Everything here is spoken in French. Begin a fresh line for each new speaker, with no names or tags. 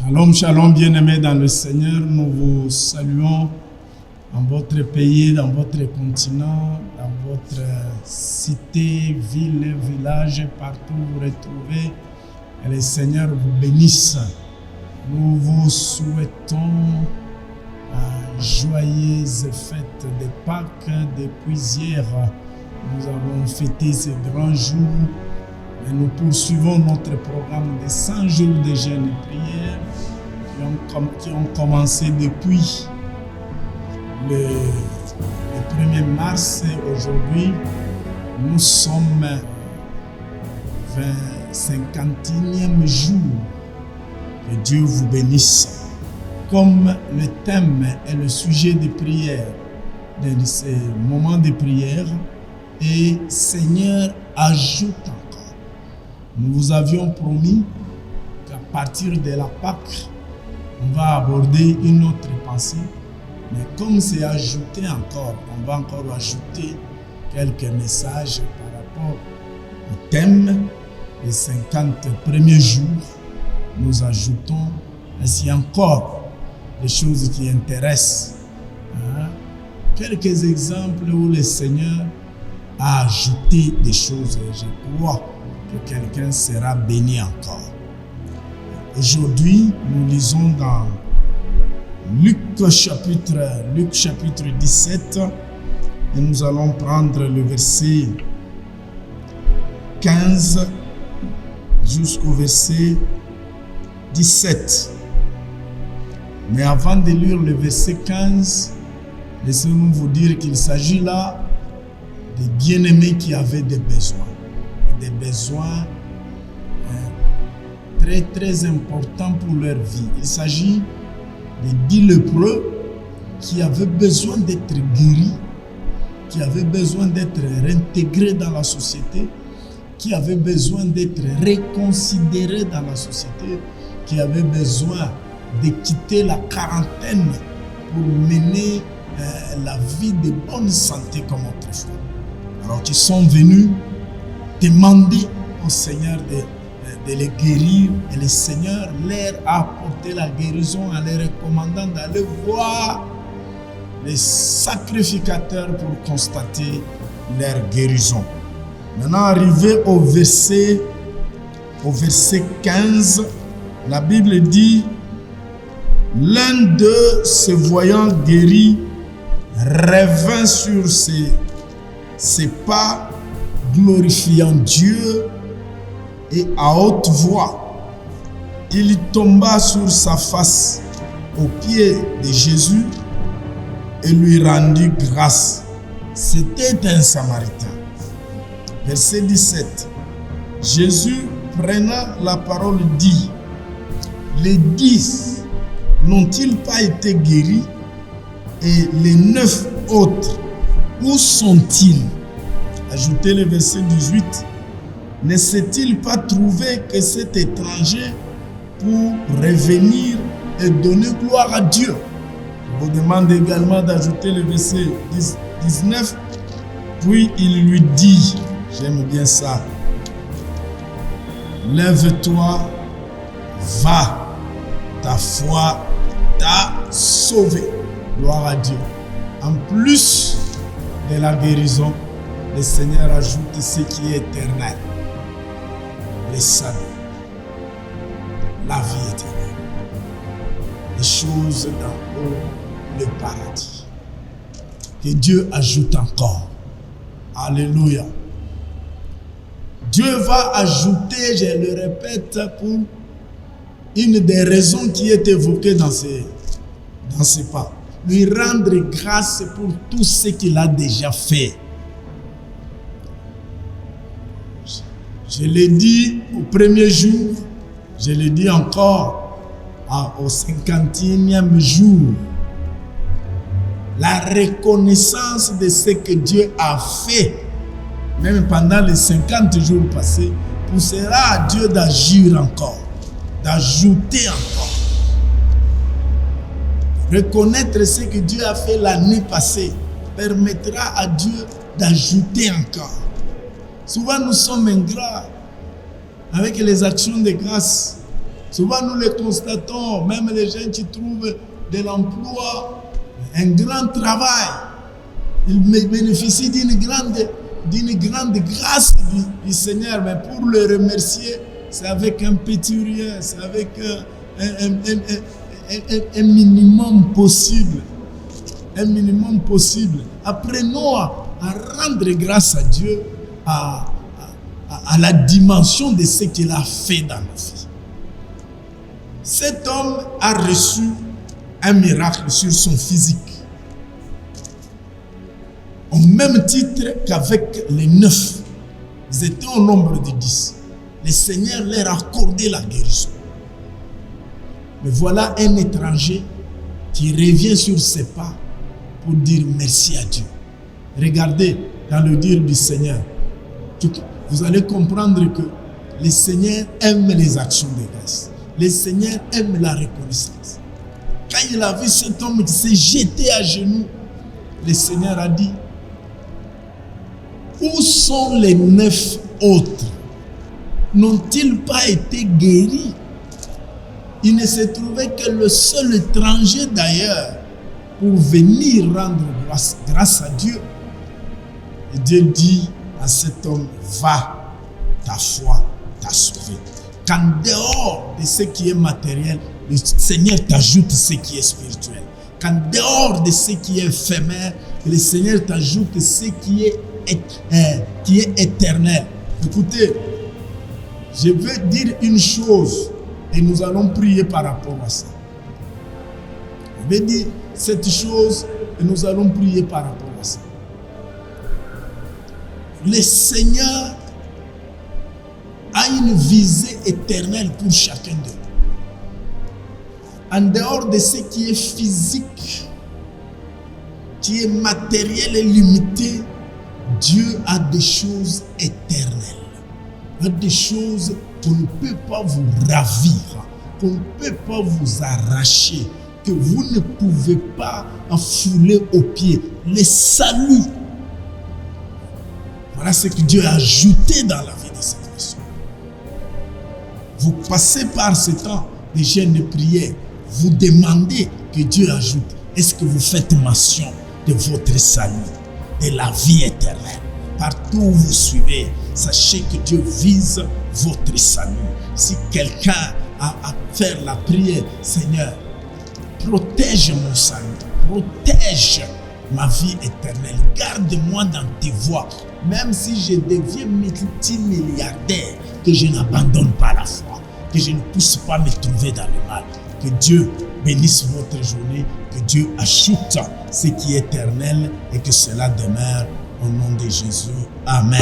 Shalom, shalom, bien-aimés dans le Seigneur. Nous vous saluons dans votre pays, dans votre continent, dans votre cité, ville, village, partout où vous retrouvez. Et le Seigneur vous bénisse. Nous vous souhaitons joyeuses fêtes de Pâques. Depuis hier, nous avons fêté ces grands jours. Et nous poursuivons notre programme de 100 jours de jeûne et prière qui ont commencé depuis le 1er mars. Aujourd'hui, nous sommes 51e jour. Que Dieu vous bénisse. Comme le thème est le sujet de prière, de ces moments de prière, et Seigneur ajoute encore. Nous vous avions promis qu'à partir de la Pâque, on va aborder une autre pensée. Mais comme c'est ajouté encore, on va encore ajouter quelques messages par rapport au thème des 50 premiers jours. Nous ajoutons ainsi encore des choses qui intéressent. Quelques exemples où le Seigneur a ajouté des choses. Je crois que quelqu'un sera béni encore. Aujourd'hui, nous lisons dans Luc chapitre 17 et nous allons prendre le verset 15 jusqu'au verset 17. Mais avant de lire le verset 15, laissez-nous vous dire qu'il s'agit là des bien-aimés qui avaient des besoins très très importants pour leur vie. Il s'agit de 10 lépreux qui avaient besoin d'être guéris, qui avaient besoin d'être réintégrés dans la société, qui avaient besoin d'être réconsidérés dans la société, qui avaient besoin de quitter la quarantaine pour mener la vie de bonne santé comme autrefois. Alors qu'ils sont venus demander au Seigneur de les guérir, et le Seigneur leur a apporté la guérison en leur recommandant d'aller voir les sacrificateurs pour constater leur guérison. Maintenant, arrivé au verset 15, la Bible dit: l'un d'eux, se voyant guéri, revint sur ses pas, glorifiant Dieu, et à haute voix, il tomba sur sa face aux pieds de Jésus et lui rendit grâce. C'était un Samaritain. Verset 17. Jésus, prenant la parole, dit: les 10 n'ont-ils pas été guéris? Et les 9 autres, où sont-ils? Ajoutez le verset 18. Ne s'est-il pas trouvé que cet étranger pour revenir et donner gloire à Dieu? Je vous demande également d'ajouter le verset 19. Puis il lui dit, j'aime bien ça: lève-toi, va, ta foi t'a sauvé. Gloire à Dieu. En plus de la guérison, le Seigneur ajoute ce qui est éternel: le salut, la vie éternelle, les choses d'en haut, le paradis. Que Dieu ajoute encore. Alléluia. Dieu va ajouter, je le répète, pour une des raisons qui est évoquée dans ces pas. Lui rendre grâce pour tout ce qu'il a déjà fait. Je l'ai dit au premier jour, je l'ai dit encore au 51e jour. La reconnaissance de ce que Dieu a fait, même pendant les 50 jours passés, poussera à Dieu d'agir encore, d'ajouter encore. Reconnaître ce que Dieu a fait l'année passée permettra à Dieu d'ajouter encore. Souvent nous sommes ingrats avec les actions de grâce. Souvent, nous les constatons, même les gens qui trouvent de l'emploi, un grand travail, ils bénéficient d'une grande grâce du Seigneur. Mais pour le remercier, c'est avec un petit rien, c'est avec un minimum possible. Un minimum possible. Apprenons à rendre grâce à Dieu à la dimension de ce qu'il a fait dans nos vies. Cet homme a reçu un miracle sur son physique. Au même titre qu'avec les 9. Ils étaient au nombre de 10. Le Seigneur leur a accordé la guérison. Mais voilà un étranger qui revient sur ses pas pour dire merci à Dieu. Regardez dans le dire du Seigneur. Vous allez comprendre que le Seigneur aime les actions de grâce. Le Seigneur aime la reconnaissance. Quand il a vu cet homme qui s'est jeté à genoux, le Seigneur a dit: où sont les 9 autres? N'ont-ils pas été guéris? Il ne se trouvait que le seul étranger d'ailleurs pour venir rendre grâce à Dieu. Et Dieu dit à cet homme: va, ta foi t'a sauvé. Qu'en dehors de ce qui est matériel, le Seigneur t'ajoute ce qui est spirituel. Qu'en dehors de ce qui est éphémère, le Seigneur t'ajoute ce qui est éternel. Écoutez, je veux dire une chose et nous allons prier par rapport à ça. Je vais dire cette chose et nous allons prier par rapport à ça. Le Seigneur a une visée éternelle pour chacun d'eux. En dehors de ce qui est physique, qui est matériel et limité, Dieu a des choses éternelles. Il y a des choses qu'on ne peut pas vous ravir, qu'on ne peut pas vous arracher, que vous ne pouvez pas fouler aux pieds. Le salut, voilà ce que Dieu a ajouté dans la vie de cette personne. Vous passez par ce temps de jeûne de prière, vous demandez que Dieu ajoute. Est-ce que vous faites mention de votre salut, de la vie éternelle? Partout où vous suivez, sachez que Dieu vise votre salut. Si quelqu'un a à faire la prière: Seigneur, protège mon salut, protège ma vie éternelle, garde-moi dans tes voies, même si je deviens multimilliardaire, que je n'abandonne pas la foi, que je ne puisse pas me trouver dans le mal. Que Dieu bénisse votre journée, que Dieu ajoute ce qui est éternel et que cela demeure au nom de Jésus. Amen.